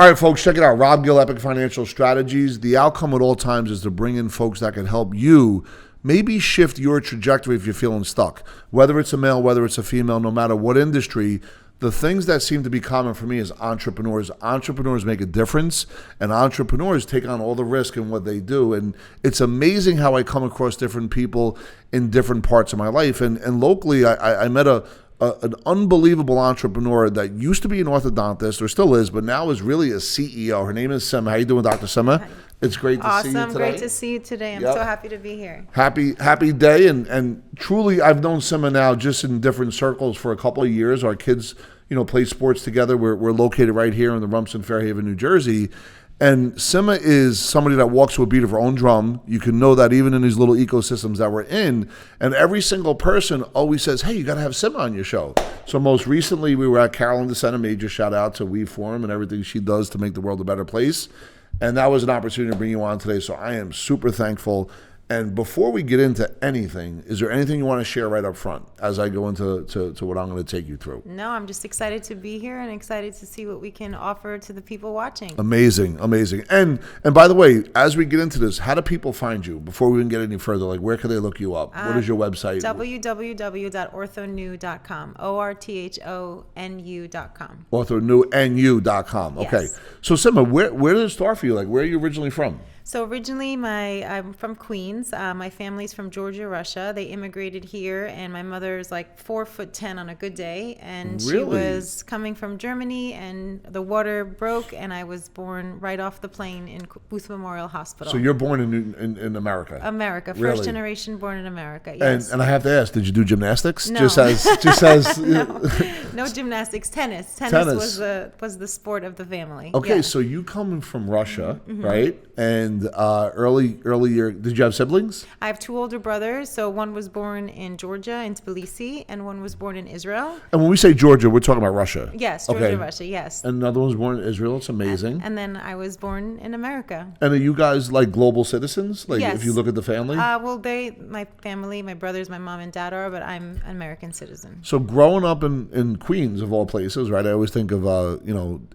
All right, folks, check it out. Rob Gill, Epic Financial Strategies. The outcome at all times is to bring in folks that can help you maybe shift your trajectory if you're feeling stuck. Whether it's a male, whether it's a female, no matter what industry, the things that seem to be common for me is entrepreneurs. Entrepreneurs make a difference, and entrepreneurs take on all the risk in what they do. And it's amazing how I come across different people in different parts of my life. And locally, I met an unbelievable entrepreneur that used to be an orthodontist, or still is, but now is really a CEO. Her name is Sima. How you doing, Dr. Sima? It's great to see you today. Awesome. Great to see you today. I'm so happy to be here. Happy day. And truly, I've known Sima now just in different circles for a couple of years. Our kids, play sports together. We're located right here in the Rumson, Fairhaven, New Jersey. And Sima is somebody that walks to a beat of her own drum. You can know that even in these little ecosystems that we're in. And every single person always says, hey, you got to have Sima on your show. So most recently, we were at Carolyn DeSena. Major shout out to We Forum and everything she does to make the world a better place. And that was an opportunity to bring you on today. So I am super thankful. And before we get into anything, is there anything you want to share right up front as I go into what I'm going to take you through? No, I'm just excited to be here and excited to see what we can offer to the people watching. Amazing. And by the way, as we get into this, how do people find you? Before we even get any further, like where can they look you up? What is your website? www.orthonu.com. OrthoNu.com. OrthoNu.com. Okay. Yes. So Sima, where did it start for you? Like, where are you originally from? So originally, I'm from Queens. My family's from Georgia, Russia. They immigrated here, and my mother's like 4'10" on a good day, and Really? She was coming from Germany, and the water broke, and I was born right off the plane in Booth Memorial Hospital. So you're born in America? America, Really? First generation born in America. Yes. And I have to ask, did you do gymnastics? No. Just as No gymnastics. Tennis was the sport of the family. Okay, Yeah. so you come from Russia, right? And early year, did you have siblings? I have two older brothers. So one was born in Georgia, in Tbilisi, and one was born in Israel. And when we say Georgia, we're talking about Russia. Yes, Georgia, Russia, yes. And another one was born in Israel. It's amazing. And then I was born in America. And are you guys like global citizens? Like Yes. if you look at the family? Well, my family, my brothers, my mom and dad are, but I'm an American citizen. So growing up in Queens, of all places, right? I always think of,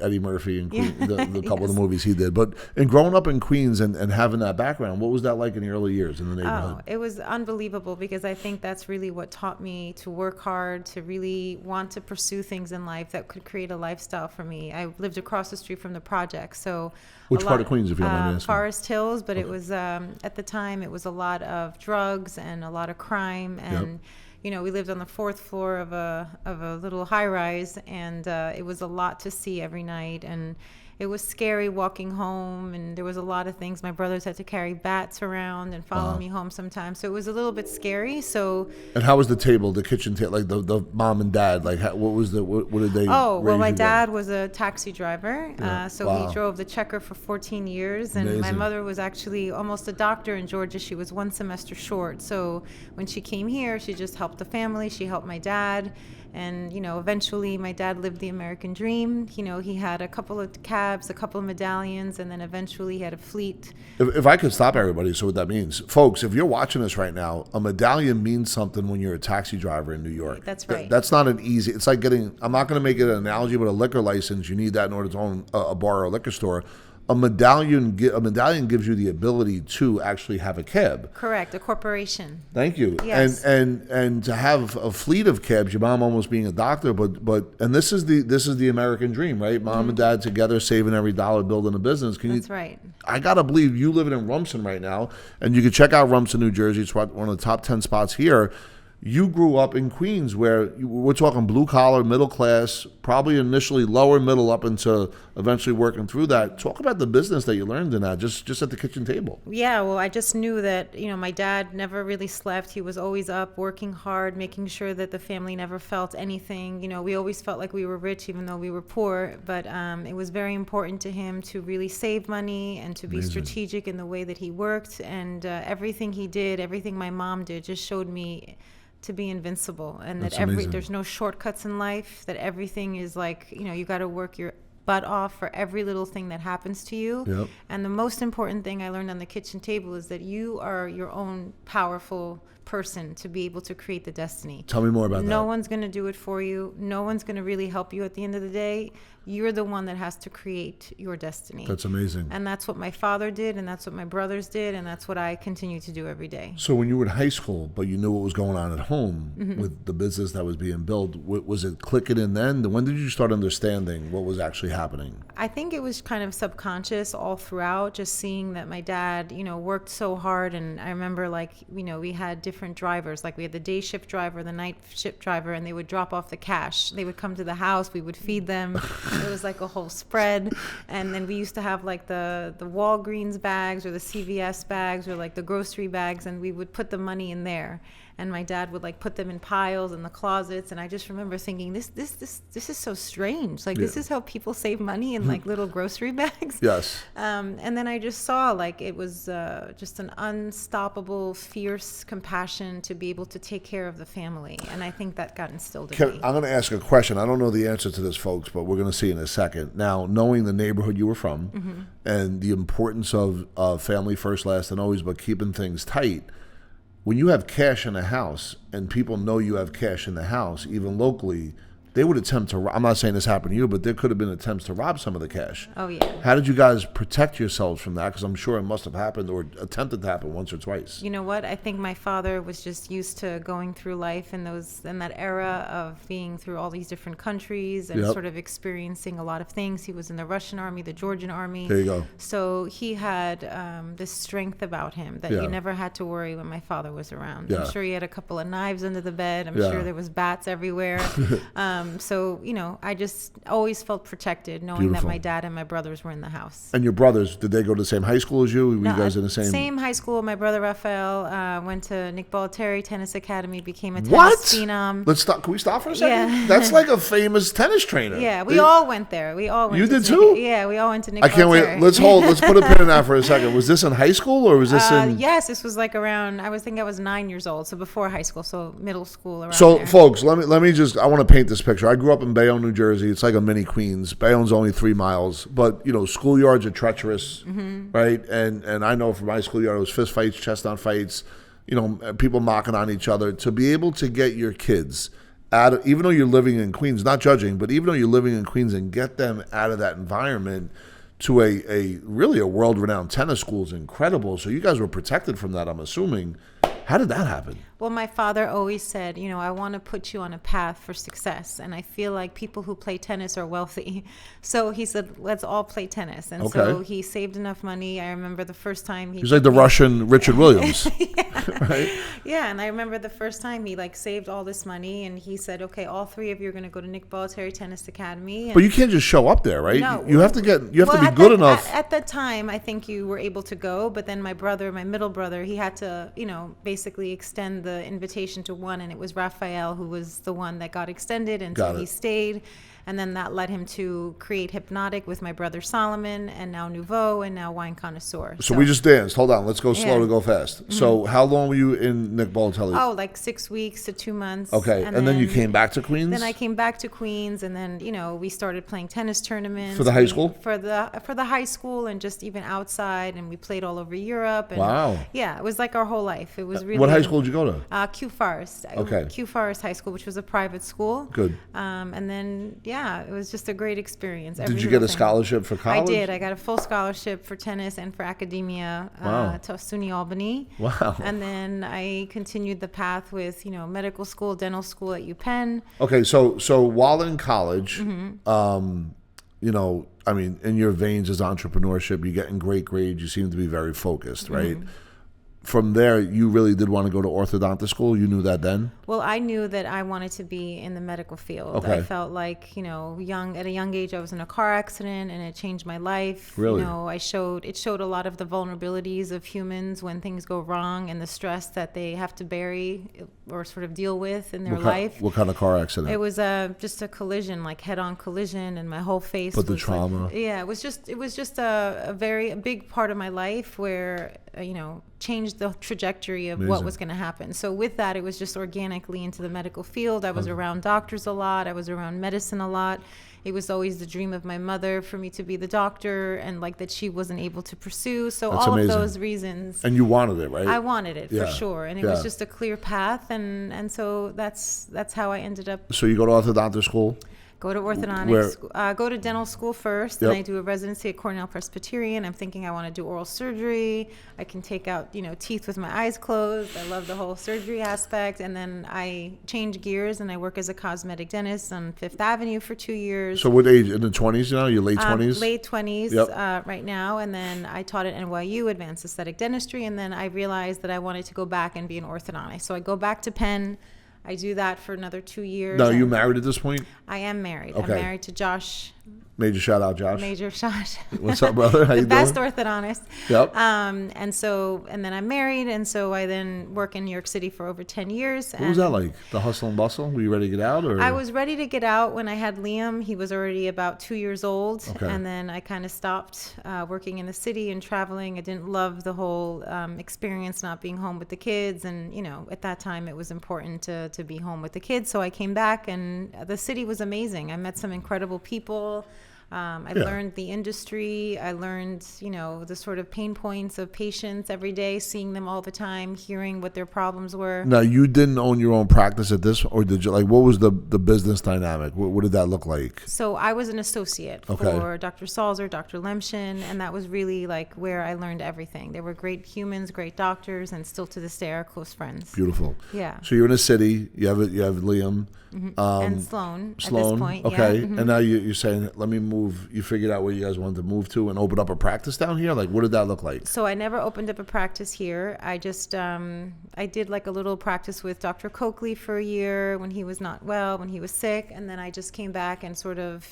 Eddie Murphy and Queen, the couple of the movies he did. But in growing up in Queens and having that background, what was that like in the early years in the neighborhood? Oh, it was unbelievable because I think that's really what taught me to work hard, to really want to pursue things in life that could create a lifestyle for me. I lived across the street from the project, so Which part of Queens, if you don't mind me asking? Forest Hills, but it was at the time it was a lot of drugs and a lot of crime, and we lived on the fourth floor of a little high rise, and it was a lot to see every night, and it was scary walking home, and there was a lot of things. My brothers had to carry bats around and follow me home sometimes, so it was a little bit scary. So. And how was the kitchen table, like the mom and dad? Like, what did they? Oh, well, my dad was a taxi driver, so Wow. he drove the Checker for 14 years, and my Amazing. mother was actually almost a doctor in Georgia. She was one semester short, so when she came here, she just helped the family. She helped my dad. And, eventually my dad lived the American dream. He had a couple of cabs, a couple of medallions, and then eventually he had a fleet. If I could stop everybody, so what that means. Folks, if you're watching this right now, a medallion means something when you're a taxi driver in New York. That's right. That's not an easy, it's like getting, I'm not going to make it an analogy, but a liquor license, you need that in order to own a bar or a liquor store. A medallion gives you the ability to actually have a cab. Correct, a corporation. Thank you. Yes. And to have a fleet of cabs, your mom almost being a doctor, but this is the American dream, right? Mom and dad together saving every dollar, building a business. That's right. I gotta believe you living in Rumson right now, and you can check out Rumson, New Jersey. It's one of the top 10 spots here. You grew up in Queens, where we're talking blue collar, middle class, probably initially lower middle up into eventually working through that. Talk about the business that you learned in that, just at the kitchen table. Yeah, well, I just knew that, my dad never really slept. He was always up, working hard, making sure that the family never felt anything. We always felt like we were rich, even though we were poor. But it was very important to him to really save money and to be strategic in the way that he worked. And everything he did, everything my mom did, just showed me to be invincible, and That's that amazing. there's no shortcuts in life, that everything is like, you got to work your butt off for every little thing that happens to you. Yep. And the most important thing I learned on the kitchen table is that you are your own powerful person to be able to create the destiny. Tell me more about that. No one's going to do it for you. No one's going to really help you at the end of the day. you're the one that has to create your destiny. That's amazing. And that's what my father did, and that's what my brothers did, and that's what I continue to do every day. So when you were in high school, but you knew what was going on at home with the business that was being built, was it clicking in then? When did you start understanding what was actually happening? I think it was kind of subconscious all throughout, just seeing that my dad, worked so hard. And I remember, we had different drivers. Like, we had the day shift driver, the night shift driver, and they would drop off the cash. They would come to the house. We would feed them. It was like a whole spread. And then we used to have like the Walgreens bags or the CVS bags or like the grocery bags, and we would put the money in there. And my dad would like put them in piles in the closets. And I just remember thinking, this is so strange. Like, this is how people save money in like little grocery bags. Yes. And then I just saw like it was just an unstoppable, fierce compassion to be able to take care of the family. And I think that got instilled in me. I'm going to ask a question. I don't know the answer to this, folks, but we're going to see in a second. Now, knowing the neighborhood you were from and the importance of family first, last, and always, but keeping things tight, when you have cash in the house and people know you have cash in the house, even locally, they would attempt to, I'm not saying this happened to you, but there could have been attempts to rob some of the cash. Oh, yeah. How did you guys protect yourselves from that? Because I'm sure it must have happened or attempted to happen once or twice. You know what? I think my father was just used to going through life in that era of being through all these different countries and sort of experiencing a lot of things. He was in the Russian army, the Georgian army. There you go. So he had this strength about him that you never had to worry when my father was around. Yeah. I'm sure he had a couple of knives under the bed. I'm sure there was bats everywhere. So, I just always felt protected knowing that my dad and my brothers were in the house. And your brothers, did they go to the same high school as you? Were you guys in the same? Same high school. My brother Raphael went to Nick Bollettieri Tennis Academy, became a tennis phenom. Let's stop. Can we stop for a second? Yeah. That's like a famous tennis trainer. Yeah, we all went there. We all went. You to did too? Yeah, we all went to Nick I can't Bollettieri. wait. Let's put a pin in that for a second. Was this in high school or was this in? Yes, this was like around. I was 9 years old, so before high school, so middle school around So, there. folks, let me just. I want to paint this picture. I grew up in Bayonne, New Jersey. It's like a mini Queens. Bayonne's only 3 miles, but schoolyards are treacherous, right? And I know from my schoolyard it was fist fights, chest on fights, people mocking on each other. To be able to get your kids out of, even though you're living in Queens, not judging, but even though you're living in Queens, and get them out of that environment to a really a world-renowned tennis school is incredible. So you guys were protected from that, I'm assuming. How did that happen? Well, my father always said, I want to put you on a path for success. And I feel like people who play tennis are wealthy. So he said, let's all play tennis. And so he saved enough money. I remember the first time he's like the Russian Richard Williams. Right? Yeah. And I remember the first time he saved all this money, and he said, okay, all 3 of you are going to go to Nick Bollettieri Tennis Academy. But you can't just show up there, right? No. You have to be good enough. At that time, I think you were able to go. But then my middle brother, he had to, basically extend the invitation to one, and it was Raphael who was the one that got extended, and so he stayed. And then that led him to create Hypnotic with my brother Solomon, and now Nouveau, and now Wine Connoisseur. So we just danced. Hold on. Let's go slow to go fast. Mm-hmm. So how long were you in Nick Bollettieri? Oh, like 6 weeks to 2 months. Okay. And then you came back to Queens? Then I came back to Queens, and then, we started playing tennis tournaments. For the high school? For the high school, and just even outside, and we played all over Europe. And wow. Yeah, it was like our whole life. It was really... What high school did you go to? Q Forest. Okay. Q Forest High School, which was a private school. Good. And then, it was just a great experience. Did you get a scholarship for college? I did. I got a full scholarship for tennis and for academia to SUNY Albany. Wow. And then I continued the path with, medical school, dental school at UPenn. Okay, so while in college, in your veins is entrepreneurship. You're getting great grades. You seem to be very focused, right? Mm-hmm. From there, you really did want to go to orthodontist school? You knew that then? Well, I knew that I wanted to be in the medical field. Okay. I felt like, at a young age, I was in a car accident, and it changed my life. Really? It showed a lot of the vulnerabilities of humans when things go wrong, and the stress that they have to bury or sort of deal with in their life. What kind of car accident? It was just a collision, like head-on collision, and my whole face But the was trauma. it was just a big part of my life where, changed the trajectory of what was going to happen. So with that, it was just organically into the medical field. I was around doctors a lot. I was around medicine a lot. It was always the dream of my mother for me to be the doctor, and that she wasn't able to pursue. So That's all amazing. Of those reasons. And you wanted it, right? I wanted it for sure. And it was just a clear path. And so that's how I ended up. So you go to orthodontist school? Go to orthodontics. Go to dental school first, Yep. and I do a residency at Cornell Presbyterian. I'm thinking I want to do oral surgery. I can take out, teeth with my eyes closed. I love the whole surgery aspect. And then I change gears and I work as a cosmetic dentist on Fifth Avenue for 2 years. So what age? In the 20s now? Your late 20s? Late 20s Yep. right now. And then I taught at NYU, Advanced Aesthetic Dentistry. And then I realized that I wanted to go back and be an orthodontist. So I go back to Penn. I do that for another 2 years. Now, are you married at this point? I am married. Okay. I'm married to Josh. Major shout out, Josh. Major shot. What's up, brother? How you The best doing? orthodontist. Yep. And then I'm married, and so I then work in New York City for over 10 years. What was that like? The hustle and bustle? Were you ready to get out? Or? I was ready to get out when I had Liam. He was already about 2 years old. Okay. And then I kind of stopped working in the city and traveling. I didn't love the whole experience not being home with the kids. And, at that time it was important to be home with the kids. So I came back, and the city was amazing. I met some incredible people. I learned the industry. I learned, the sort of pain points of patients every day, seeing them all the time, hearing what their problems were. Now, you didn't own your own practice at this, or did you? Like, what was the business dynamic? What did that look like? So I was an associate for Dr. Salzer, Dr. Lemshin, and that was really like where I learned everything. They were great humans, great doctors, and still to this day are close friends. Beautiful. Yeah. So you're in a city. You have Liam. And Sloan at this point. Okay. Yeah. Mm-hmm. And now you're saying, let me move. You figured out where you guys wanted to move to and open up a practice down here? Like, what did that look like? So I never opened up a practice here. I just, I did like a little practice with Dr. Coakley for a year when he was not well, when he was sick. And then I just came back and sort of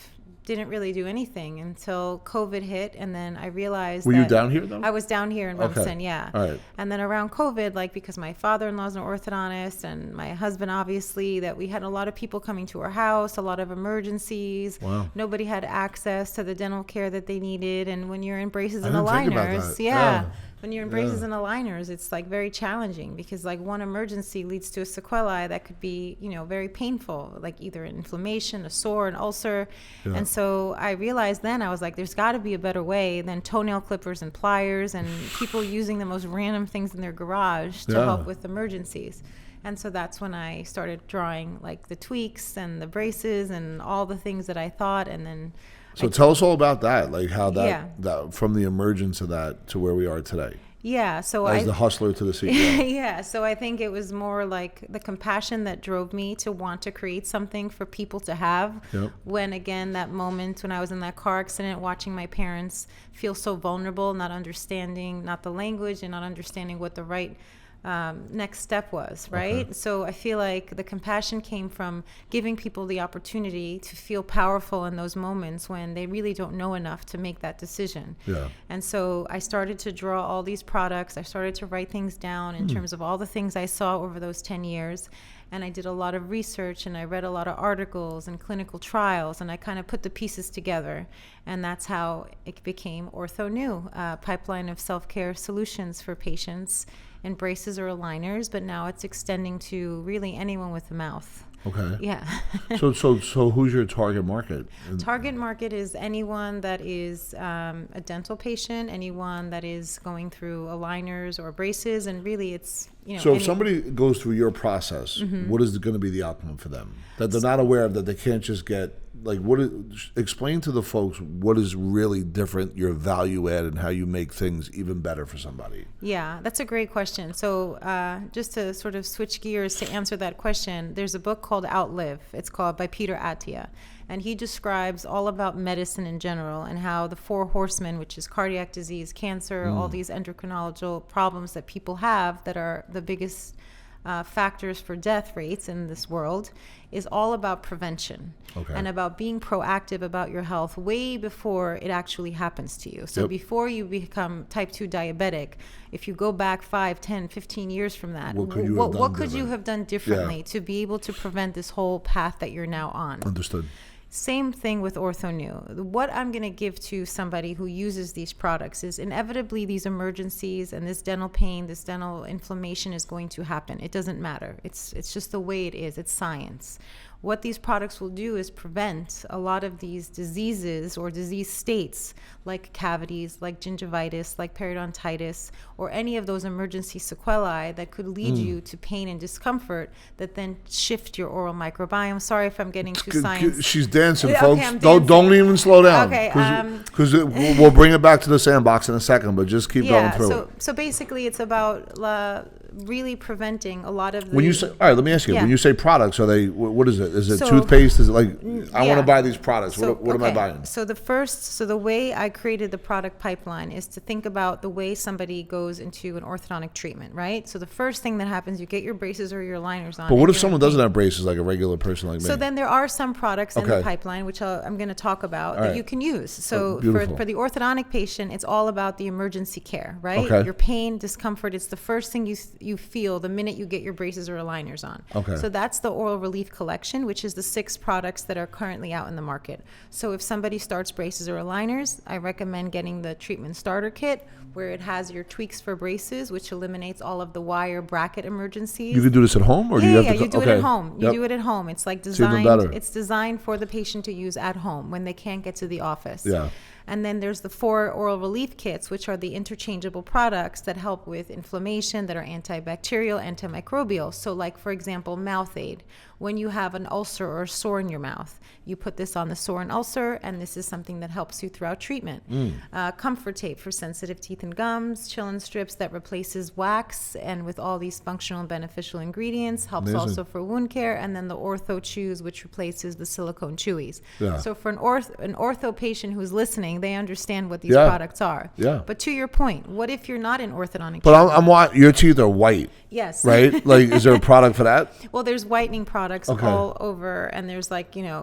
didn't really do anything until COVID hit. And then I realized Were you down here, though? I was down here in Rumson, yeah. All right. And then around COVID, like because my father-in-law's an orthodontist and my husband, obviously, that we had a lot of people coming to our house, a lot of emergencies. Wow. Nobody had access to the dental care that they needed. And when you're in braces I and didn't think about aligners, that. when you're in braces and aligners, it's like very challenging because like one emergency leads to a sequelae that could be, very painful, like either an inflammation, a sore, an ulcer. Yeah. And so I realized then, I was like, there's got to be a better way than toenail clippers and pliers and people using the most random things in their garage to help with emergencies. And so that's when I started drawing like the tweaks and the braces and all the things that I thought. And then So tell us all about that, like how that from the emergence of that to where we are today. Yeah, so As the hustler to the CEO. Yeah, so I think it was more like the compassion that drove me to want to create something for people to have. Yep. When again, that moment when I was in that car accident, watching my parents feel so vulnerable, not understanding, not the language and not understanding what the right next step was, right? Okay. So I feel like the compassion came from giving people the opportunity to feel powerful in those moments when they really don't know enough to make that decision. Yeah. And so I started to draw all these products. I started to write things down in terms of all the things I saw over those 10 years. And I did a lot of research and I read a lot of articles and clinical trials and I kind of put the pieces together. And that's how it became OrthoNu, a pipeline of self-care solutions for patients in braces or aligners, but now it's extending to really anyone with a mouth. Okay. Yeah. So who's your target market? Target market is anyone that is a dental patient, anyone that is going through aligners or braces, and really it's, So if somebody goes through your process, what is going to be the outcome for them? That they're not aware of, that they can't just get, like, explain to the folks what is really different, your value add, and how you make things even better for somebody. Yeah, that's a great question. So just to sort of switch gears to answer that question, there's a book called Outlive. It's called by Peter Attia. And he describes all about medicine in general and how the 4 horsemen, which is cardiac disease, cancer, all these endocrinological problems that people have that are the biggest factors for death rates in this world, is all about prevention and about being proactive about your health way before it actually happens to you. So before you become type 2 diabetic, if you go back 5, 10, 15 years from that, what could you have done differently to be able to prevent this whole path that you're now on? Understood. Same thing with OrthoNu. What I'm going to give to somebody who uses these products is inevitably these emergencies and this dental pain, this dental inflammation is going to happen. It doesn't matter. It's just the way it is. It's science. what these products will do is prevent a lot of these diseases or disease states like cavities, like gingivitis, like periodontitis, or any of those emergency sequelae that could lead you to pain and discomfort that then shift your oral microbiome. Sorry if I'm getting too science. She's dancing, Okay, folks. I'm Don't even slow down. Okay, Because we'll bring it back to the sandbox in a second, but just keep going through it. So basically it's about really preventing a lot of the... When you say, all right, let me ask you, when you say products, are they, what is it? Is it toothpaste? Is it like, I want to buy these products. What am I buying? So the way I created the product pipeline is to think about the way somebody goes into an orthodontic treatment, right? So the first thing that happens, you get your braces or your aligners on. But what if someone doesn't have braces, like a regular person like me? So then there are some products in the pipeline, which I'm going to talk about, that you can use. So for the orthodontic patient, it's all about the emergency care, right? Okay. Your pain, discomfort, it's the first thing you feel the minute you get your braces or aligners on. Okay. So that's the Oral Relief Collection, which is the 6 products that are currently out in the market. So if somebody starts braces or aligners, I recommend getting the treatment starter kit, where it has your tweaks for braces, which eliminates all of the wire bracket emergencies. You can do this at home, or do you have to? You do it at home. You do it at home. It's like designed. It's designed for the patient to use at home when they can't get to the office. Yeah. And then there's the 4 oral relief kits, which are the interchangeable products that help with inflammation, that are antibacterial, antimicrobial. So like, for example, mouth aid. When you have an ulcer or a sore in your mouth, you put this on the sore and ulcer, and this is something that helps you throughout treatment. Comfort tape for sensitive teeth and gums, Chillin strips that replaces wax, and with all these functional and beneficial ingredients, helps also for wound care, and then the Ortho Chews, which replaces the silicone chewies. Yeah. So for an ortho patient who's listening, they understand what these products are. Yeah. But to your point, what if you're not in orthodontic? But your teeth are white. Yes. Right? Like, is there a product for that? Well, there's whitening products all over, and there's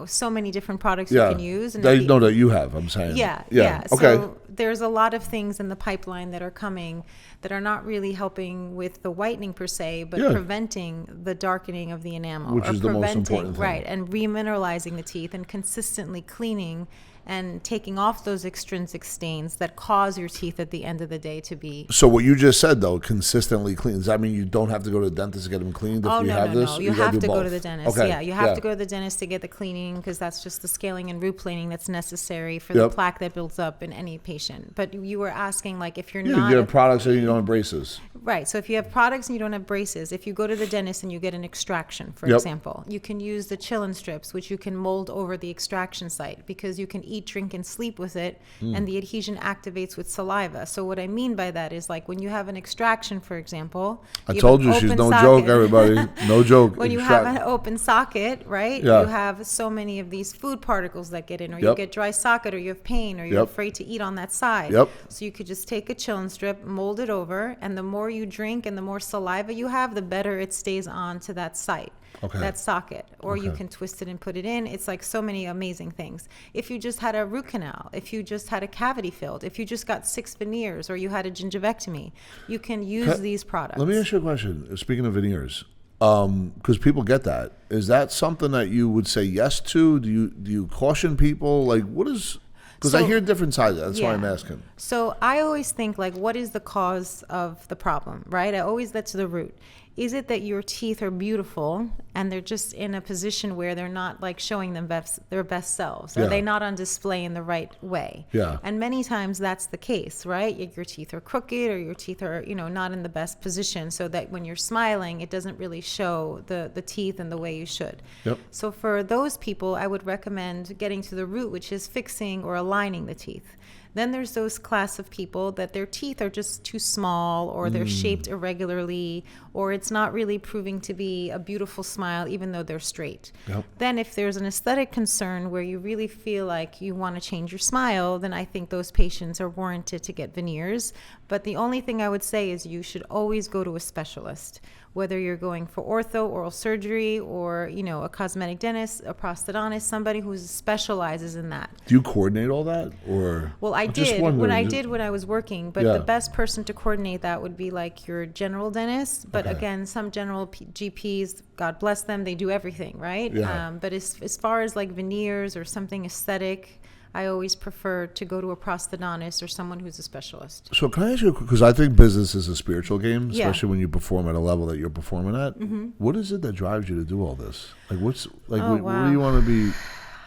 so many different products you can use. And that you have, I'm saying. Yeah. Okay. So there's a lot of things in the pipeline that are coming that are not really helping with the whitening per se, but preventing the darkening of the enamel. Which is the most important thing. Right, and remineralizing the teeth and consistently cleaning and taking off those extrinsic stains that cause your teeth at the end of the day to be... So what you just said, though, consistently clean, does that mean you don't have to go to the dentist to get them cleaned if you have this? No. You have to go to the dentist. Okay. Yeah, you have to go to the dentist to get the cleaning, because that's just the scaling and root planing that's necessary for the plaque that builds up in any patient. But you were asking, like, if you're not... you have products and you don't have braces. Right. So if you have products and you don't have braces, if you go to the dentist and you get an extraction, for example, you can use the Chillin strips, which you can mold over the extraction site, because you can eat, drink, and sleep with it, and the adhesion activates with saliva. So what I mean by that is, like, when you have an extraction, for example, I told you she's no joke, everybody. No joke. When you have an open socket, right? You have so many of these food particles that get in, or you get dry socket, or you have pain, or you're afraid to eat on that side. So you could just take a Chillin strip, mold it over, and the more you drink and the more saliva you have, the better it stays on to that site. That socket, or you can twist it and put it in. It's like so many amazing things. If you just had a root canal, if you just had a cavity filled, if you just got 6 veneers, or you had a gingivectomy, you can use these products. Let me ask you a question. Speaking of veneers, because people get that. Is that something that you would say yes to? Do you caution people? Like, what is... Because I hear different sides. That's why I'm asking. So I always think, like, what is the cause of the problem, right? That's the root. Is it that your teeth are beautiful and they're just in a position where they're not, like, showing their best selves? Are they not on display in the right way? Yeah. And many times that's the case, right? Your teeth are crooked, or your teeth are, not in the best position, so that when you're smiling, it doesn't really show the teeth in the way you should. Yep. So for those people, I would recommend getting to the root, which is fixing or aligning the teeth. Then there's those class of people that their teeth are just too small, or they're shaped irregularly, or it's not really proving to be a beautiful smile even though they're straight. Yep. Then if there's an aesthetic concern where you really feel like you want to change your smile, then I think those patients are warranted to get veneers. But the only thing I would say is you should always go to a specialist, whether you're going for ortho, oral surgery, or, a cosmetic dentist, a prosthodontist, somebody who specializes in that. Do you coordinate all that? Or well, I did when I was working, but the best person to coordinate that would be, like, your general dentist. But again, some general GPs, God bless them, they do everything, right? Yeah. But as far as, like, veneers or something aesthetic, I always prefer to go to a prosthodontist or someone who's a specialist. So can I ask you, because I think business is a spiritual game, Yeah. especially when you perform at a level that you're performing at. What is it that drives you to do all this? Like, what do you want to be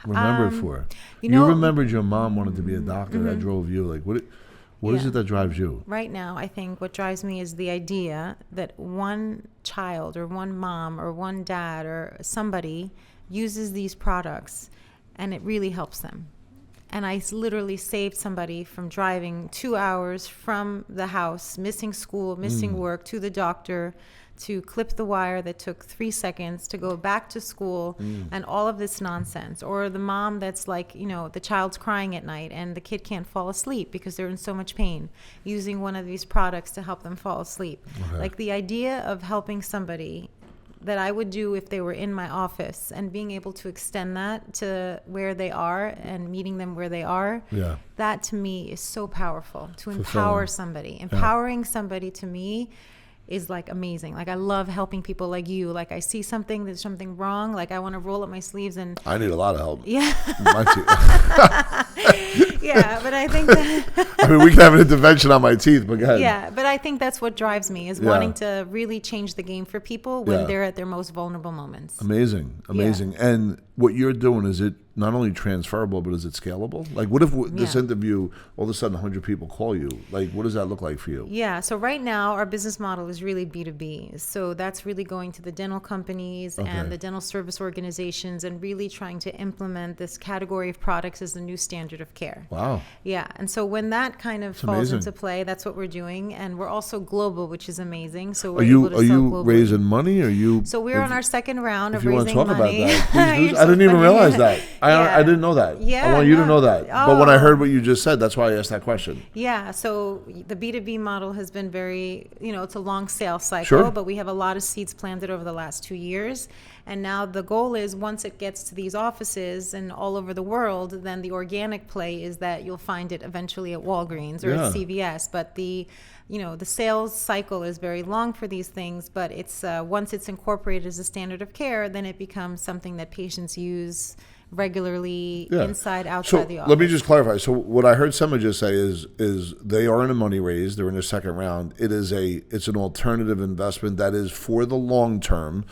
remembered for? You remembered your mom wanted to be a doctor. That drove you. Like, what is it that drives you? Right now, I think what drives me is the idea that one child or one mom or one dad or somebody uses these products and it really helps them. And I literally saved somebody from driving 2 hours from the house, missing school, missing work, to the doctor, to clip the wire that took 3 seconds, to go back to school, and all of this nonsense. Or the mom that's like, the child's crying at night and the kid can't fall asleep because they're in so much pain, using one of these products to help them fall asleep. Okay. Like the idea of helping somebody that I would do if they were in my office, and being able to extend that to where they are and meeting them where they are, that to me is so powerful. To empower somebody. Empowering somebody to me is like amazing. Like I love helping people like you. Like I see there's something wrong. Like I want to roll up my sleeves and I need a lot of help. Yeah. My Yeah, but I think that I mean, we can have an intervention on my teeth, but go ahead. Yeah, but I think that's what drives me, is wanting to really change the game for people when they're at their most vulnerable moments. Amazing. And what you're doing, is it not only transferable, but is it scalable? Like, what if this interview, all of a sudden 100 people call you? Like, what does that look like for you? Yeah, so right now our business model is really B2B. So that's really going to the dental companies and the dental service organizations and really trying to implement this category of products as the new standard of care. Wow. Yeah, and so when that kind of falls into play, that's what we're doing. And we're also global, which is amazing. So we're able to sell globally. Raising money? So we're on our second round of raising money. If you want to talk money. about that, please do. I didn't even realize that. I didn't know that. Yeah, I want you to know that. But when I heard what you just said, that's why I asked that question. Yeah, so the B2B model has been very, it's a long sales cycle, but we have a lot of seeds planted over the last 2 years. And now the goal is, once it gets to these offices and all over the world, then the organic play is that you'll find it eventually at Walgreens or at CVS. But the sales cycle is very long for these things, but it's once it's incorporated as a standard of care, then it becomes something that patients use regularly inside, outside the office. Let me just clarify. So what I heard Sima just say is they are in a money raise. They're in their second round. It's an alternative investment that is for the long term.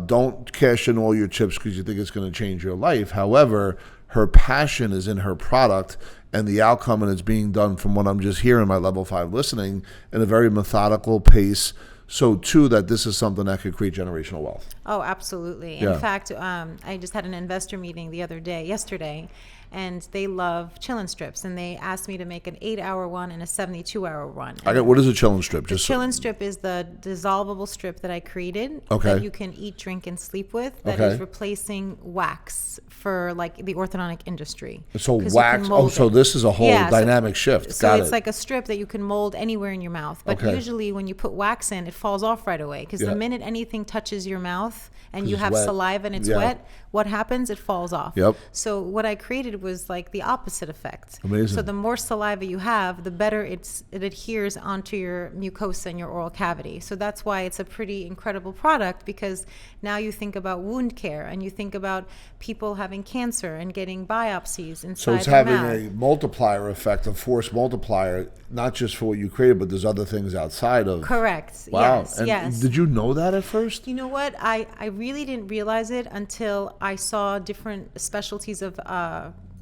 Don't cash in all your chips because you think it's going to change your life. However, her passion is in her product and the outcome, and it's being done, from what I'm just hearing, my level 5 listening, in a very methodical pace. So too, that this is something that could create generational wealth. Oh, absolutely. In fact, I just had an investor meeting yesterday, and they love chillin' strips, and they asked me to make an 8-hour one and a 72-hour one. What is a chillin' strip? The chillin' strip is the dissolvable strip that I created that you can eat, drink, and sleep with. That is replacing wax for like the orthodontic industry. So wax. So this is a whole dynamic shift. So it's like a strip that you can mold anywhere in your mouth. But usually when you put wax in, it falls off right away, because the minute anything touches your mouth and you have saliva and it's wet, what happens? It falls off. So what I created was like the opposite effect. Amazing. So the more saliva you have, the better it adheres onto your mucosa and your oral cavity. So that's why it's a pretty incredible product, because now you think about wound care and you think about people having cancer and getting biopsies inside So it's having a multiplier effect, a force multiplier, not just for what you created, but there's other things outside of. Correct. Wow. Yes. And yes. Did you know that at first? You know what? I really didn't realize it until I saw different specialties of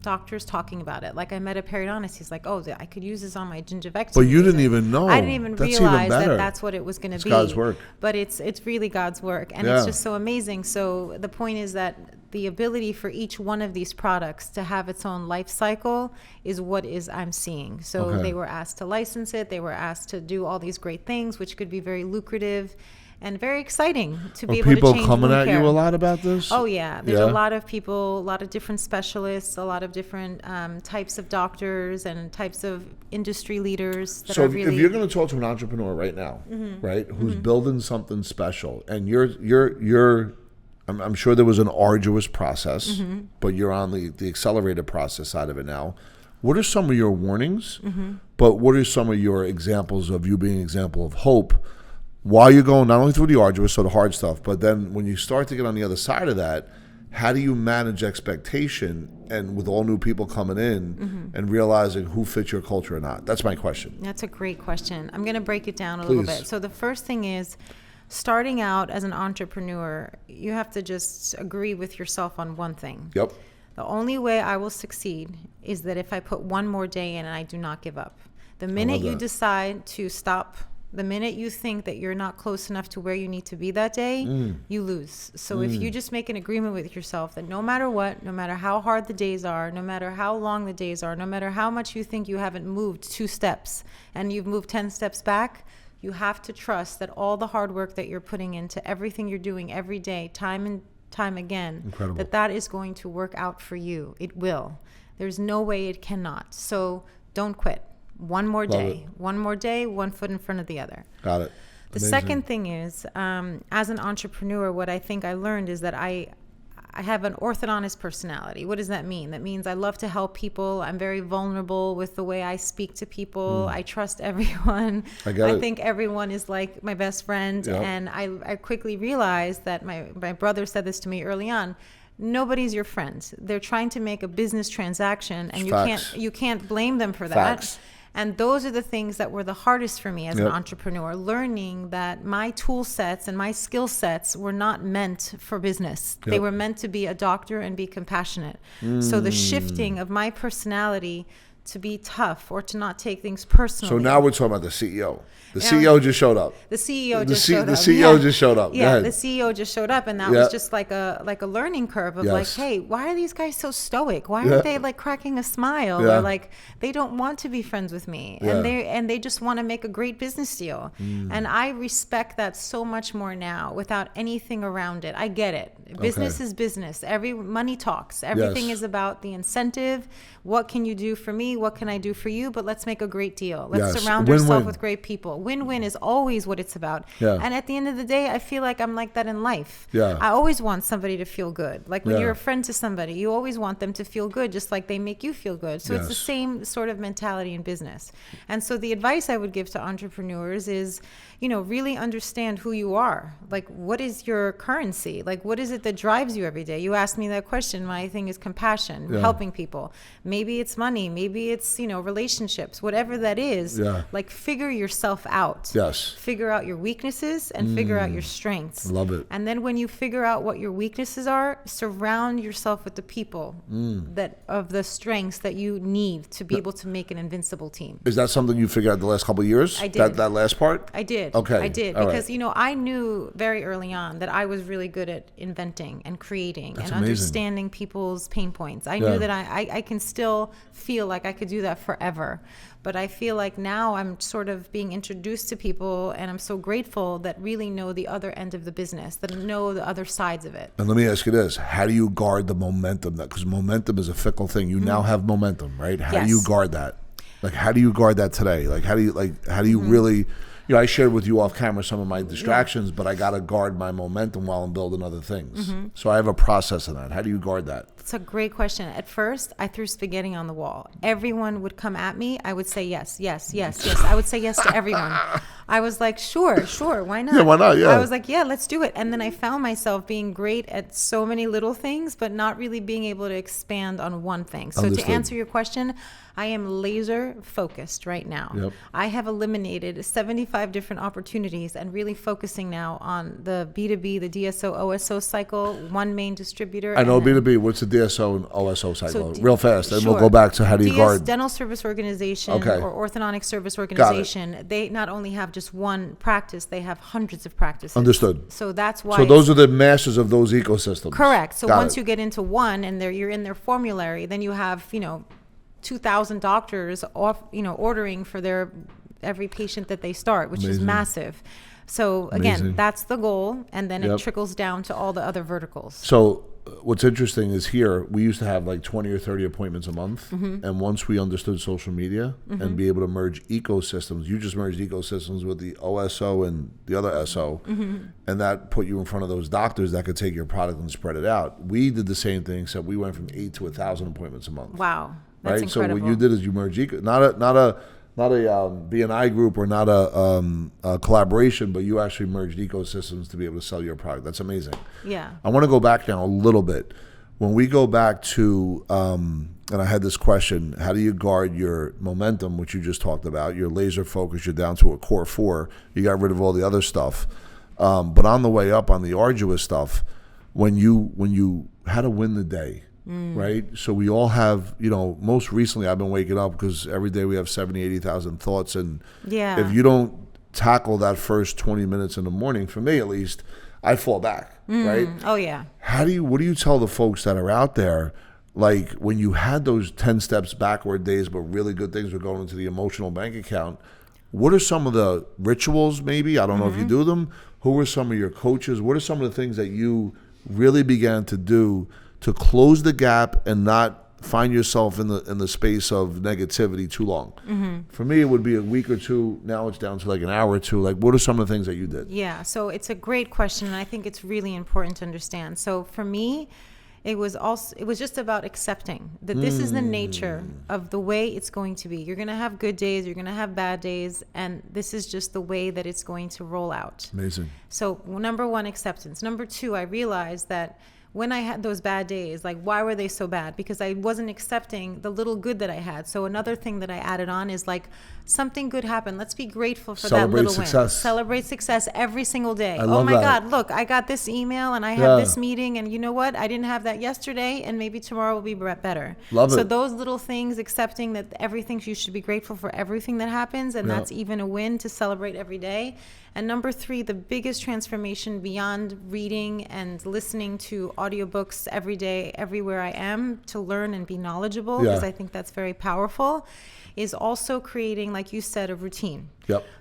doctors talking about it. Like I met a periodontist. He's like, "Oh, I could use this on my gingivectomy." But you didn't even know. I didn't even realize that that's what it was going to be. God's work. But it's really God's work, and it's just so amazing. So the point is that the ability for each one of these products to have its own life cycle is what I'm seeing. So they were asked to license it. They were asked to do all these great things, which could be very lucrative and very exciting to be able to change wound care. People coming at you a lot about this? Oh, yeah. There's a lot of people, a lot of different specialists, a lot of different types of doctors and types of industry leaders that are really... if you're going to talk to an entrepreneur right now, right, who's building something special, and you're I'm sure there was an arduous process, but you're on the accelerated process side of it now. What are some of your warnings, but what are some of your examples of you being an example of hope while you're going not only through the arduous, so the hard stuff, but then when you start to get on the other side of that, how do you manage expectation and with all new people coming in and realizing who fits your culture or not? That's my question. That's a great question. I'm going to break it down a little bit. So the first thing is, starting out as an entrepreneur, you have to just agree with yourself on one thing. Yep. The only way I will succeed is that if I put one more day in and I do not give up. The minute you decide to stop, the minute you think that you're not close enough to where you need to be that day, you lose. So if you just make an agreement with yourself that no matter what, no matter how hard the days are, no matter how long the days are, no matter how much you think you haven't moved 2 steps and you've moved 10 steps back, you have to trust that all the hard work that you're putting into everything you're doing every day, time and time again, that is going to work out for you. It will. There's no way it cannot. So don't quit. One more day, 1 foot in front of the other. Got it. The second thing is, as an entrepreneur, what I think I learned is that I have an orthodontist personality. What does that mean? That means I love to help people. I'm very vulnerable with the way I speak to people. I trust everyone. I think everyone is like my best friend. Yep. And I quickly realized that my brother said this to me early on. Nobody's your friend. They're trying to make a business transaction, and you can't blame them for that. Facts. And those are the things that were the hardest for me as an entrepreneur, learning that my tool sets and my skill sets were not meant for business. They were meant to be a doctor and be compassionate. So the shifting of my personality to be tough or to not take things personally. So now we're talking about the CEO. The CEO just showed up. The CEO just showed up. The CEO just showed up. Yeah, the CEO just showed up, and that was just like a learning curve of like, hey, why are these guys so stoic? Why aren't they like cracking a smile or like they don't want to be friends with me, and they just want to make a great business deal. And I respect that so much more now without anything around it. I get it. Business is business. Money talks. Everything is about the incentive. What can you do for me? What can I do for you? But let's make a great deal. Let's surround ourselves with great people. Win-win is always what it's about. And at the end of the day, I feel like I'm like that in life. I always want somebody to feel good. Like when you're a friend to somebody, you always want them to feel good, just like they make you feel good. So it's the same sort of mentality in business. And so the advice I would give to entrepreneurs is, really understand who you are. Like, what is your currency? Like, what is it that drives you every day? You asked me that question. My thing is compassion, helping people. Maybe it's money. Maybe it's, relationships, whatever that is. Like, figure yourself out. Figure out your weaknesses and figure out your strengths. Love it. And then when you figure out what your weaknesses are, surround yourself with the people that of the strengths that you need to be able to make an invincible team. Is that something you figured out the last couple of years? I did. That last part? I did. Okay. I did. Because, I knew very early on that I was really good at inventing and creating and understanding people's pain points. I knew that I can still feel like I could do that forever. But I feel like now I'm sort of being introduced to people, and I'm so grateful that really know the other end of the business, that know the other sides of it. And let me ask you this. How do you guard the momentum? Because momentum is a fickle thing. You now have momentum, right? How do you guard that? Like, how do you guard that today? Like, how do you really... I shared with you off camera some of my distractions, but I got to guard my momentum while I'm building other things. So I have a process of that. How do you guard that? It's a great question. At first, I threw spaghetti on the wall. Everyone would come at me. I would say yes, yes, yes, yes. I would say yes to everyone. I was like, sure, why not? Yeah, why not? Yeah. I was like, yeah, let's do it. And then I found myself being great at so many little things, but not really being able to expand on one thing. So to answer your question, I am laser focused right now. I have eliminated 75 different opportunities and really focusing now on the B2B, the DSO, OSO cycle, one main distributor. I know B2B. What's the DSO and OSO cycle? Real fast. Then we'll go back to how do you guard. Dental Service Organization or Orthodontic Service Organization, they not only have just one practice, they have hundreds of practices. Understood. So that's why. So those are the masters of those ecosystems. Correct. So once you get into one and you're in their formulary, then you have, 2,000 doctors ordering for every patient that they start, which is massive. So again, that's the goal, and then it trickles down to all the other verticals. So what's interesting is here we used to have like 20 or 30 appointments a month, and once we understood social media and be able to merge ecosystems, you just merged ecosystems with the OSO and the other SO, and that put you in front of those doctors that could take your product and spread it out. We did the same thing, except we went from 8 to 1,000 appointments a month. Wow. That's right. Incredible. So what you did is you merged not B&I group or not a collaboration, but you actually merged ecosystems to be able to sell your product. That's amazing. Yeah. I want to go back now a little bit. When we go back to, and I had this question, how do you guard your momentum, which you just talked about? You're laser focused, you're down to a core 4. You got rid of all the other stuff. But on the way up on the arduous stuff, when you had to win the day, right? So we all have, most recently I've been waking up because every day we have 70, 80,000 thoughts. And if you don't tackle that first 20 minutes in the morning, for me at least, I fall back, right? Oh, yeah. What do you tell the folks that are out there, like when you had those 10 steps backward days, but really good things were going into the emotional bank account? What are some of the rituals, maybe? I don't know if you do them. Who were some of your coaches? What are some of the things that you really began to do to close the gap and not find yourself in the space of negativity too long? For me, it would be a week or two. Now it's down to like an hour or two. Like, what are some of the things that you did? Yeah, so it's a great question, and I think it's really important to understand. So for me, it was just about accepting that this is the nature of the way it's going to be. You're going to have good days, you're going to have bad days, and this is just the way that it's going to roll out. Amazing. So number one, acceptance. Number two, I realized that when I had those bad days, like, why were they so bad? Because I wasn't accepting the little good that I had. So another thing that I added on is like, something good happened. Let's be grateful for that little win. Celebrate success every single day. Oh my God, look, I got this email and I have this meeting, and you know what? I didn't have that yesterday, and maybe tomorrow will be better. So those little things, accepting that everything, you should be grateful for everything that happens, and that's even a win to celebrate every day. And number three, the biggest transformation beyond reading and listening to audiobooks every day, everywhere I am, to learn and be knowledgeable, because I think that's very powerful, is also creating, like you said, a routine.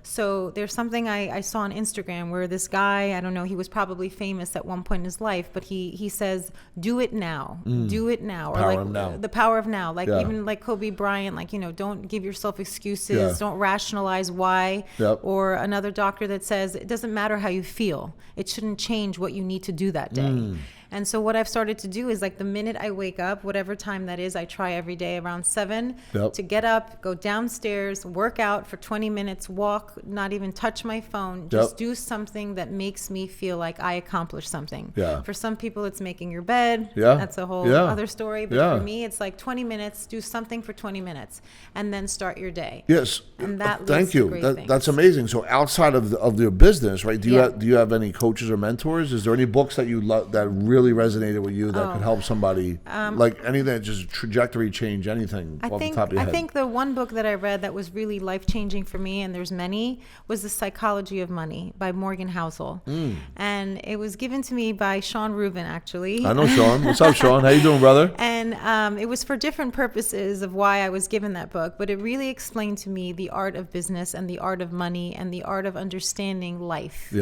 So there's something I saw on Instagram where this guy, I don't know, he was probably famous at one point in his life, but he says, do it now. Do it now. Power or like of now. The power of now. Like even like Kobe Bryant, like, don't give yourself excuses. Don't rationalize why. Or another doctor that says, it doesn't matter how you feel. It shouldn't change what you need to do that day. And so what I've started to do is, like, the minute I wake up, whatever time that is, I try every day around 7 to get up, go downstairs, work out for 20 minutes, walk, not even touch my phone, just do something that makes me feel like I accomplished something. For some people, it's making your bed. That's a whole other story. But for me, it's like 20 minutes, do something for 20 minutes, and then start your day. Yes. And that thank you. That's amazing. So outside of your business, right, do you have any coaches or mentors? Is there any books that you love that really resonated with you that could help somebody, like anything that just trajectory change, anything off the top of your head? I think the one book that I read that was really life-changing for me, and there's many, was The Psychology of Money by Morgan Housel. And it was given to me by Sean Rubin, actually. I know Sean. What's up, Sean? How you doing, brother? And it was for different purposes of why I was given that book, but it really explained to me the art of business and the art of money and the art of understanding life.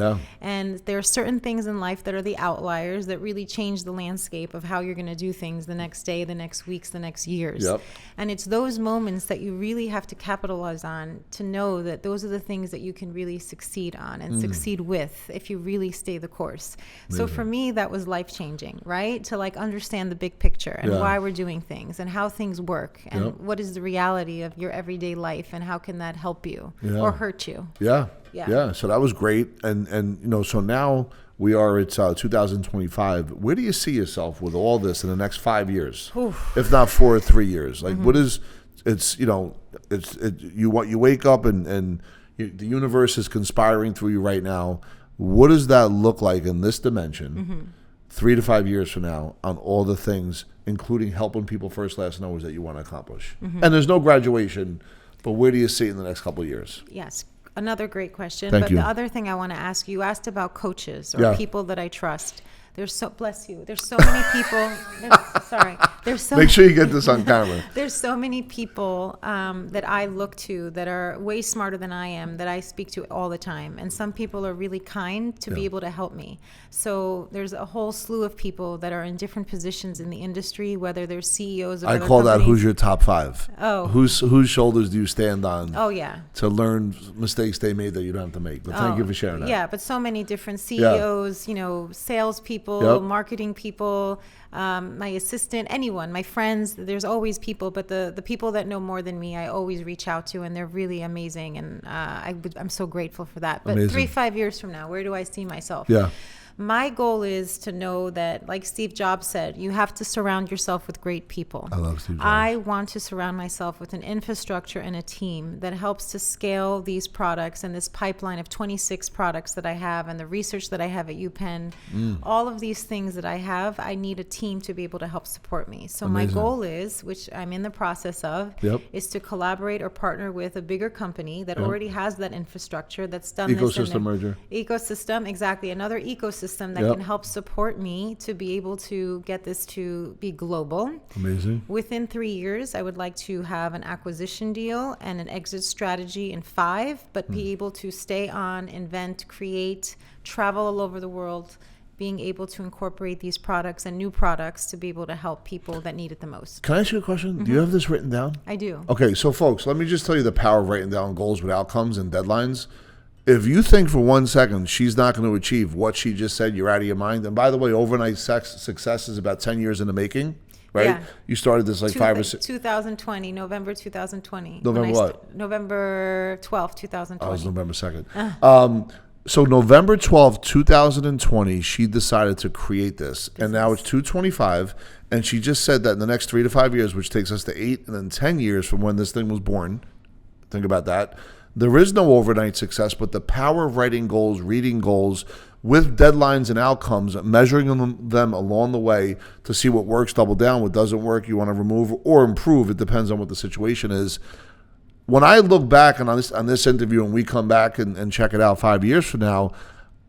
And there are certain things in life that are the outliers that really change the landscape of how you're going to do things the next day, the next weeks, the next years. And it's those moments that you really have to capitalize on to know that those are the things that you can really succeed on and succeed with if you really stay the course. So for me, that was life-changing, right? To like understand the big picture and why we're doing things and how things work and what is the reality of your everyday life and how can that help you or hurt you. So that was great. And so now we are at 2025. Where do you see yourself with all this in the next 5 years, if not 4 or 3 years? Like, what is? You wake up and the universe is conspiring through you right now. What does that look like in this dimension, 3 to 5 years from now, on all the things, including helping people first, last, knowers that you want to accomplish? And there's no graduation, but where do you see it in the next couple of years? Yes. Another great question. Thank you. The other thing I want to ask you asked about coaches or people that I trust. Bless you. There's so many people. Make sure you get this on camera. There's so many people that I look to that are way smarter than I am, that I speak to all the time. And some people are really kind to be able to help me. So there's a whole slew of people that are in different positions in the industry, whether they're CEOs of I other call companies. that who's your top 5. Whose shoulders do you stand on? To learn mistakes they made that you don't have to make. But thank you for sharing that. But so many different CEOs, salespeople, people, marketing people, my assistant, anyone, my friends. There's always people, but the people that know more than me, I always reach out to, and they're really amazing. And I'm so grateful for that. But 3-5 years from now, where do I see myself? Yeah. My goal is to know that, like Steve Jobs said, you have to surround yourself with great people. I love Steve Jobs. I want to surround myself with an infrastructure and a team that helps to scale these products and this pipeline of 26 products that I have and the research that I have at UPenn. All of these things that I have, I need a team to be able to help support me. So my goal is, which I'm in the process of, is to collaborate or partner with a bigger company that already has that infrastructure, that's done ecosystem merger. Ecosystem, exactly. Another ecosystem that can help support me to be able to get this to be global. Amazing. Within 3 years, I would like to have an acquisition deal and an exit strategy in 5, but be able to stay on, invent, create, travel all over the world, being able to incorporate these products and new products to be able to help people that need it the most. Can I ask you a question? Do you have this written down? I do. Okay, so folks, let me just tell you the power of writing down goals with outcomes and deadlines. If you think for 1 second she's not going to achieve what she just said, you're out of your mind. And by the way, overnight success is about 10 years in the making, right? Yeah. You started this like 5 or 6. 2020, November 2020. November what? November 12th, 2020. Oh, it was November 2nd. So November 12th, 2020, she decided to create this. And now it's 225. And she just said that in the next 3 to 5 years, which takes us to 8 and then 10 years from when this thing was born. Think about that. There is no overnight success, but the power of writing goals, reading goals with deadlines and outcomes, measuring them along the way to see what works, double down, what doesn't work, you want to remove or improve. It depends on what the situation is. When I look back on this interview and we come back and check it out 5 years from now,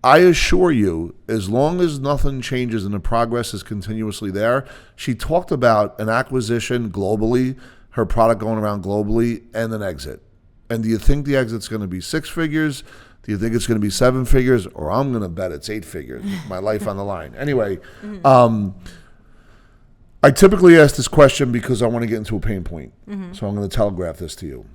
I assure you, as long as nothing changes and the progress is continuously there, she talked about an acquisition globally, her product going around globally, and an exit. And do you think the exit's going to be 6 figures? Do you think it's going to be 7 figures? Or I'm going to bet it's 8 figures. My life on the line. Anyway, I typically ask this question because I want to get into a pain point. So I'm going to telegraph this to you.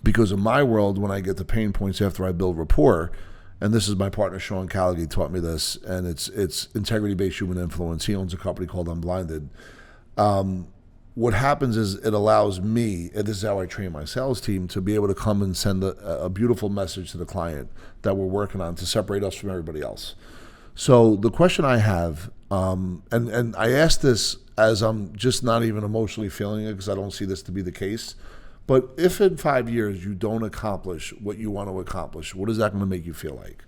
Because in my world, when I get to pain points after I build rapport, and this is my partner Sean Callaghy taught me this, and it's integrity-based human influence. He owns a company called Unblinded. What happens is it allows me, and this is how I train my sales team, to be able to come and send a beautiful message to the client that we're working on to separate us from everybody else. So the question I have, and I ask this as I'm just not even emotionally feeling it because I don't see this to be the case, but if in 5 years you don't accomplish what you want to accomplish, what is that going to make you feel like?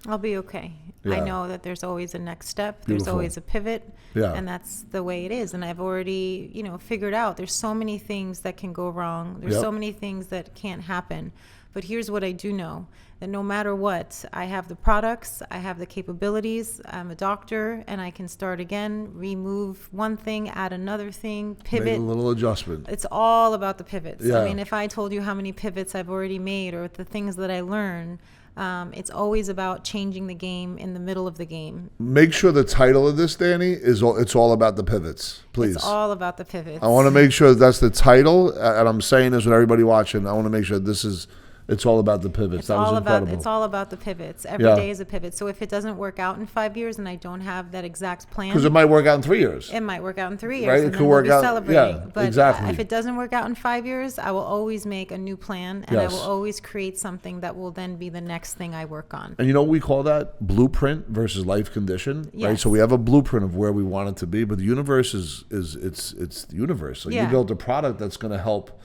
I'll be okay. Yeah. I know that there's always a next step. Beautiful. There's always a pivot. Yeah. And that's the way it is. And I've already, figured out there's so many things that can go wrong. There's so many things that can't happen. But here's what I do know, that no matter what, I have the products, I have the capabilities, I'm a doctor, and I can start again, remove one thing, add another thing, pivot. Make a little adjustment. It's all about the pivots. Yeah. I mean, if I told you how many pivots I've already made or the things that I learn, it's always about changing the game in the middle of the game. Make sure the title of this, Danny, is it's all about the pivots, please. It's all about the pivots. I want to make sure that's the title, and I'm saying this with everybody watching. I want to make sure it's all about the pivots. That was incredible. It's all about the pivots. Every day is a pivot. So if it doesn't work out in 5 years and I don't have that exact plan, because it might work out in 3 years. It might work out in 3 years. Right? And It could work out. Celebrating. Yeah, but exactly. If it doesn't work out in 5 years, I will always make a new plan, and I will always create something that will then be the next thing I work on. And you know what we call that? Blueprint versus life condition. Yes. Right? So we have a blueprint of where we want it to be, but the universe is the universe. So you built a product that's going to help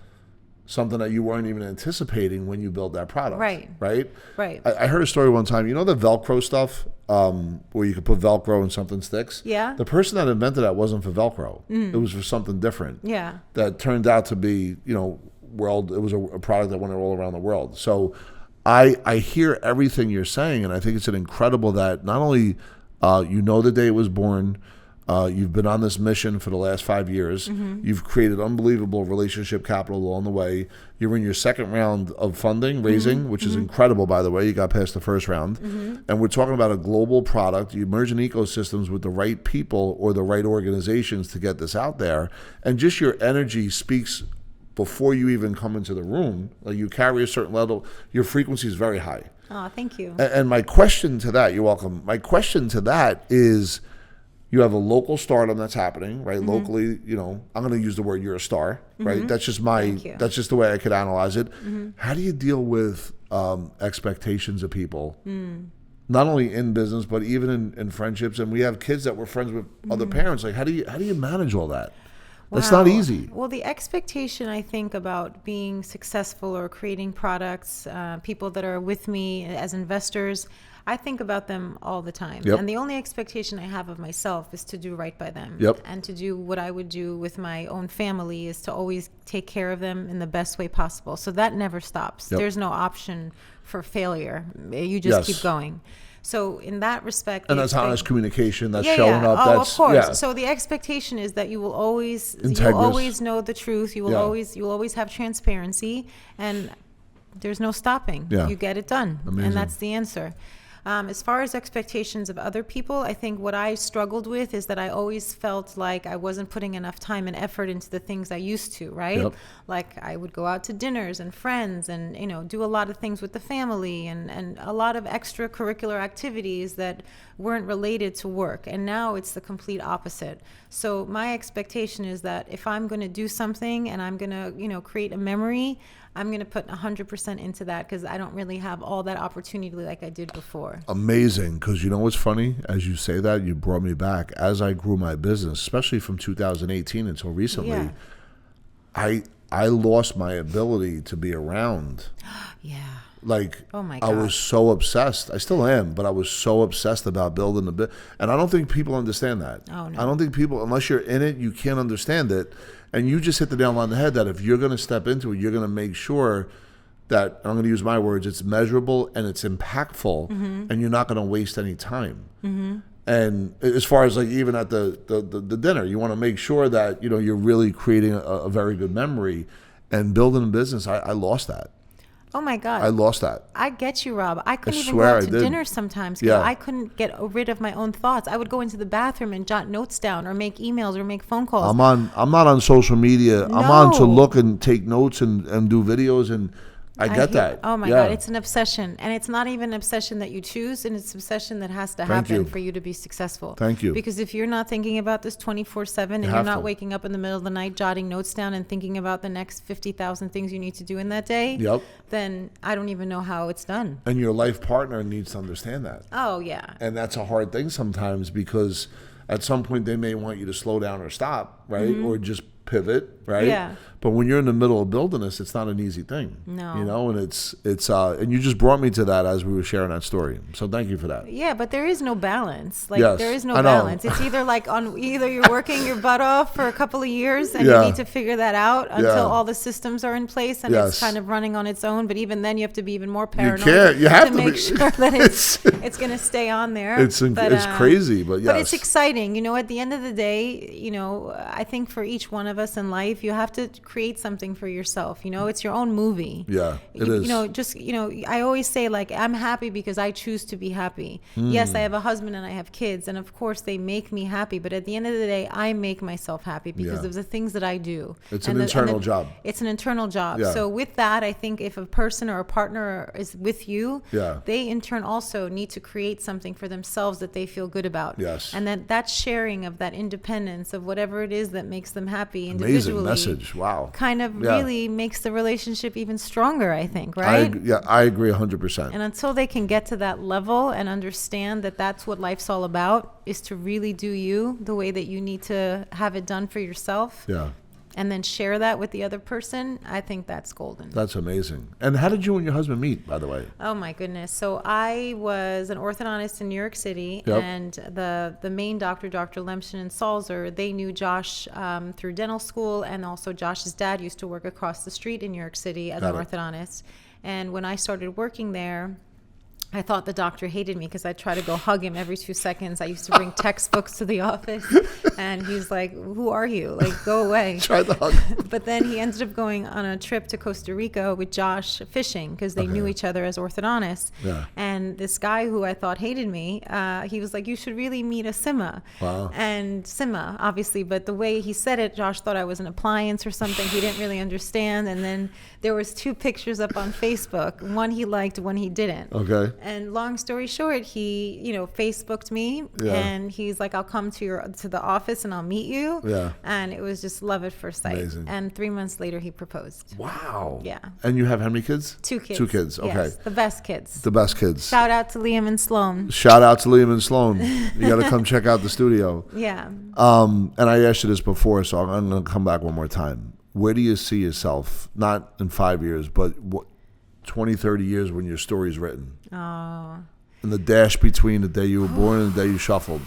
something that you weren't even anticipating when you built that product. Right. I heard a story one time. You know the Velcro stuff, where you could put Velcro and something sticks? Yeah. The person that invented that wasn't for Velcro. It was for something different. Yeah. That turned out to be, it was a product that went all around the world. So I hear everything you're saying, and I think it's an incredible that not only the day it was born, you've been on this mission for the last 5 years. You've created unbelievable relationship capital along the way. You're in your second round of funding, raising, which is incredible, by the way. You got past the first round. And we're talking about a global product. You merge in ecosystems with the right people or the right organizations to get this out there. And just your energy speaks before you even come into the room. Like, you carry a certain level. Your frequency is very high. Oh, thank you. And my question to that, you're welcome. My question to that is, you have a local stardom that's happening, right? Locally, you know, I'm going to use the word, you're a star, right? That's just that's just the way I could analyze it. How do you deal with expectations of people, not only in business, but even in friendships? And we have kids that were friends with other parents. Like, how do you manage all that? That's not easy. Well, the expectation, I think, about being successful or creating products, people that are with me as investors, I think about them all the time. Yep. And the only expectation I have of myself is to do right by them. Yep. And to do what I would do with my own family is to always take care of them in the best way possible. So that never stops. Yep. There's no option for failure. You just keep going. So in that respect, And that's honest communication. That's showing up. Oh, that's, of course. Yeah. So the expectation is that you will always, Integrous. know the truth. You will always have transparency, and there's no stopping. Yeah. You get it done, Amazing. and that's the answer. As far as expectations of other people, I think what I struggled with is that I always felt like I wasn't putting enough time and effort into the things I used to, right? Yep. Like, I would go out to dinners and friends and, you know, do a lot of things with the family and a lot of extracurricular activities that weren't related to work. And now it's the complete opposite. So my expectation is that if I'm going to do something and I'm going to, you know, create a memory, I'm going to put 100% into that, because I don't really have all that opportunity like I did before. Amazing. Because you know what's funny? As you say that, you brought me back. As I grew my business, especially from 2018 until recently, I lost my ability to be around. Yeah. Like, Oh my I was so obsessed. I still am, but I was so obsessed about building the business. And I don't think people understand that. Oh, no. I don't think people, unless you're in it, you can't understand it. And you just hit the nail on the head that if you're going to step into it, you're going to make sure that, I'm going to use my words, it's measurable and it's impactful, and you're not going to waste any time. And as far as like even at the dinner, you want to make sure that, you know, you're really creating a very good memory. And building a business, I lost that. Oh my God. I lost that. I get you, Rob. I couldn't even go swear out I to did. dinner sometimes, 'cause Yeah. I couldn't get rid of my own thoughts. I would go into the bathroom and jot notes down or make emails or make phone calls. I'm not on social media. I'm on to No. look and take notes and do videos, and I get that. Oh my Yeah. God, it's an obsession. And it's not even an obsession that you choose, and it's an obsession that has to Thank happen you. for you to be successful. Thank you. Because if you're not thinking about this 24/7 and you're have not to. waking up in the middle of the night jotting notes down and thinking about the next 50,000 things you need to do in that day, Yep. then I don't even know how it's done. And your life partner needs to understand that. Oh yeah. And that's a hard thing sometimes, because at some point they may want you to slow down or stop, right? Or just pivot, right? Yeah. But when you're in the middle of building this, it's not an easy thing. No. You know, and it's and you just brought me to that as we were sharing that story. So thank you for that. Yeah, but there is no balance. Like, Yes, there is no I know. balance. It's either like either you're working your butt off for a couple of years and Yeah. you need to figure that out until Yeah. all the systems are in place and Yes. it's kind of running on its own. But even then, you have to be even more paranoid You have to make be. sure that it's going to stay on there. It's crazy, but yes. But it's exciting. You know, at the end of the day, you know, I think for each one of us in life, you have to create something for yourself. You know, it's your own movie. Yeah, it You is. know, just, you know, I always say, like, I'm happy because I choose to be happy. Yes, I have a husband and I have kids, and of course they make me happy. But at the end of the day, I make myself happy because Yeah. of the things that I do. It's And an internal job. It's an internal job. Yeah. So with that, I think if a person or a partner is with you, Yeah. they in turn also need to create something for themselves that they feel good about. Yes. And that sharing of that independence of whatever it is that makes them happy Amazing individually message. Wow. kind of Yeah. really makes the relationship even stronger, I think, right? I agree 100%. And until they can get to that level and understand that that's what life's all about, is to really do you the way that you need to have it done for yourself, Yeah. and then share that with the other person, I think that's golden. That's amazing. And how did you and your husband meet, by the way? Oh my goodness. So I was an orthodontist in New York City, Yep. and the main doctor, Dr. Lemshin and Salzer, they knew Josh through dental school, and also Josh's dad used to work across the street in New York City as Got an it. orthodontist. And when I started working there, I thought the doctor hated me because I try to go hug him every 2 seconds. I used to bring textbooks to the office, and he's like, "Who are you? Like, go away." Try the hug. But then he ended up going on a trip to Costa Rica with Josh fishing because they knew each other as orthodontists. Yeah. And this guy who I thought hated me, he was like, "You should really meet a Sima." Wow. And Sima, obviously, but the way he said it, Josh thought I was an appliance or something. He didn't really understand. And then there was 2 pictures up on Facebook. One he liked, one he didn't. Okay. And long story short, he, Facebooked me, and he's like, "I'll come to the office and I'll meet you." Yeah. And it was just love at first sight. Amazing. And 3 months later, he proposed. Wow. Yeah. And you have how many kids? 2 kids. 2 kids. Okay. Yes, the best kids. The best kids. Shout out to Liam and Sloan. Shout out to Liam and Sloan. You got to come check out the studio. Yeah. And I asked you this before, so I'm going to come back one more time. Where do you see yourself, not in 5 years, but 20, 30 years when your story's written? Oh. And the dash between the day you were born and the day you shuffled.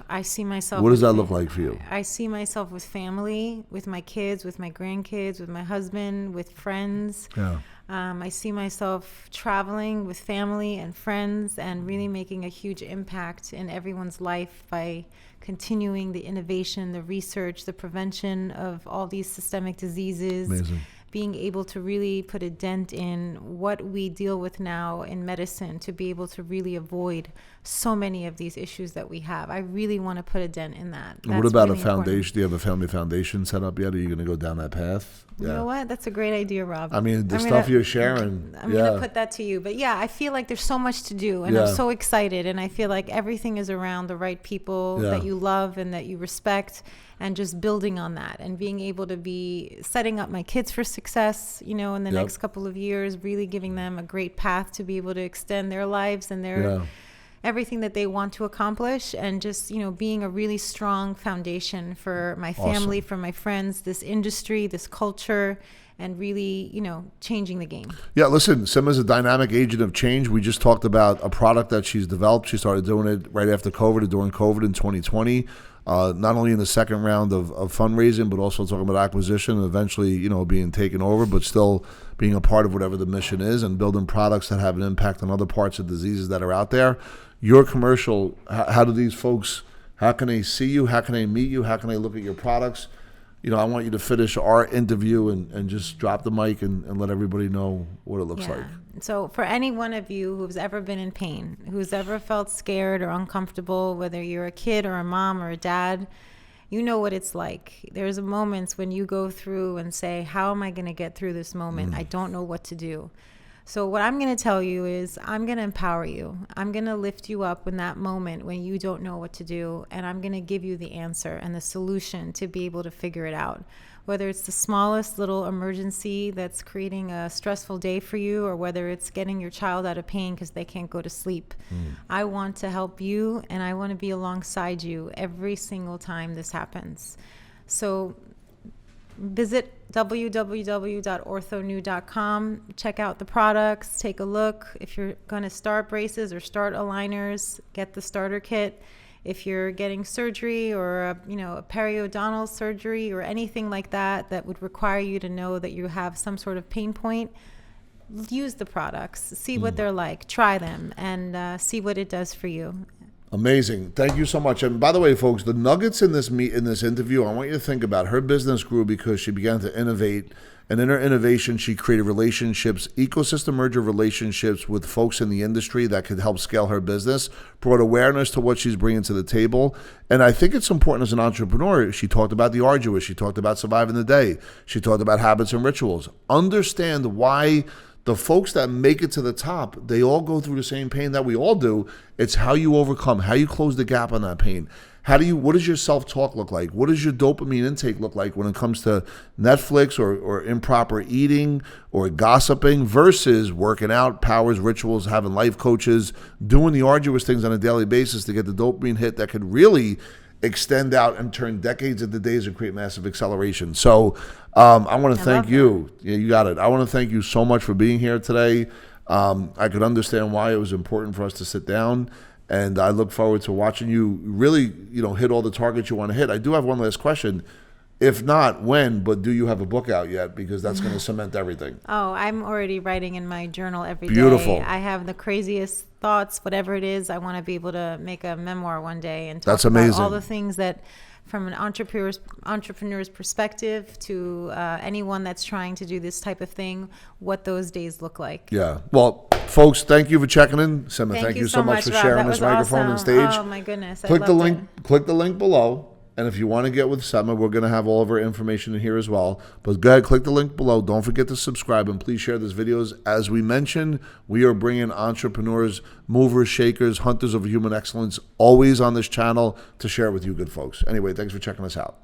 I see myself. What does that look like for you? I see myself with family, with my kids, with my grandkids, with my husband, with friends. Yeah. I see myself traveling with family and friends and really making a huge impact in everyone's life by continuing the innovation, the research, the prevention of all these systemic diseases. Amazing. Being able to really put a dent in what we deal with now in medicine to be able to really avoid so many of these issues that we have. I really want to put a dent in that. And what about a foundation? Do you have a family foundation set up yet? Are you going to go down that path? You know what? That's a great idea, Rob. I mean, the stuff you're sharing. I'm going to put that to you. But yeah, I feel like there's so much to do, and I'm so excited. And I feel like everything is around the right people that you love and that you respect, and just building on that and being able to be setting up my kids for success, in the next couple of years, really giving them a great path to be able to extend their lives and their everything that they want to accomplish, and just, being a really strong foundation for my family, for my friends, this industry, this culture, and really, changing the game. Yeah, listen, Sima's a dynamic agent of change. We just talked about a product that she's developed. She started doing it right after COVID, during COVID in 2020. Not only in the second round of fundraising, but also talking about acquisition and eventually, being taken over, but still being a part of whatever the mission is and building products that have an impact on other parts of diseases that are out there. Your commercial, how do these folks, how can they see you? How can they meet you? How can they look at your products? I want you to finish our interview and just drop the mic and let everybody know what it looks like. So for any one of you who's ever been in pain, who's ever felt scared or uncomfortable, whether you're a kid or a mom or a dad, you know what it's like. There's moments when you go through and say, how am I going to get through this moment? I don't know what to do. So what I'm going to tell you is I'm going to empower you. I'm going to lift you up in that moment when you don't know what to do, and I'm going to give you the answer and the solution to be able to figure it out. Whether it's the smallest little emergency that's creating a stressful day for you, or whether it's getting your child out of pain because they can't go to sleep. I want to help you, and I want to be alongside you every single time this happens. So visit www.orthonu.com. Check out the products. Take a look. If you're going to start braces or start aligners, get the starter kit. If you're getting surgery or a periodontal surgery or anything like that would require you to know that you have some sort of pain point, use the products. See what they're like. Try them and see what it does for you. Amazing. Thank you so much. And by the way, folks, the nuggets in this interview, I want you to think about her business grew because she began to innovate. And in her innovation, she created relationships, ecosystem merger relationships with folks in the industry that could help scale her business, brought awareness to what she's bringing to the table. And I think it's important as an entrepreneur. She talked about the arduous. She talked about surviving the day. She talked about habits and rituals. Understand why the folks that make it to the top, they all go through the same pain that we all do. It's how you overcome, how you close the gap on that pain. What does your self-talk look like? What does your dopamine intake look like when it comes to Netflix or improper eating or gossiping versus working out, powers, rituals, having life coaches, doing the arduous things on a daily basis to get the dopamine hit that could really extend out and turn decades into days and create massive acceleration. So I want to thank you. Yeah, you got it. I want to thank you so much for being here today. I could understand why it was important for us to sit down, and I look forward to watching you really, hit all the targets you want to hit. I do have one last question. If not, when? But do you have a book out yet? Because that's going to cement everything. Oh, I'm already writing in my journal every day. Beautiful. I have the craziest thoughts, whatever it is. I want to be able to make a memoir one day and talk That's about amazing. all the things that, from an entrepreneur's perspective to anyone that's trying to do this type of thing, what those days look like. Yeah. Well, folks, thank you for checking in. Sima, thank you so much for Rob. sharing That this was microphone and awesome. stage. Oh my goodness. Click I the loved link. it. Click the link below. And if you want to get with Sima, we're going to have all of our information in here as well. But go ahead, click the link below. Don't forget to subscribe, and please share these videos. As we mentioned, we are bringing entrepreneurs, movers, shakers, hunters of human excellence always on this channel to share with you good folks. Anyway, thanks for checking us out.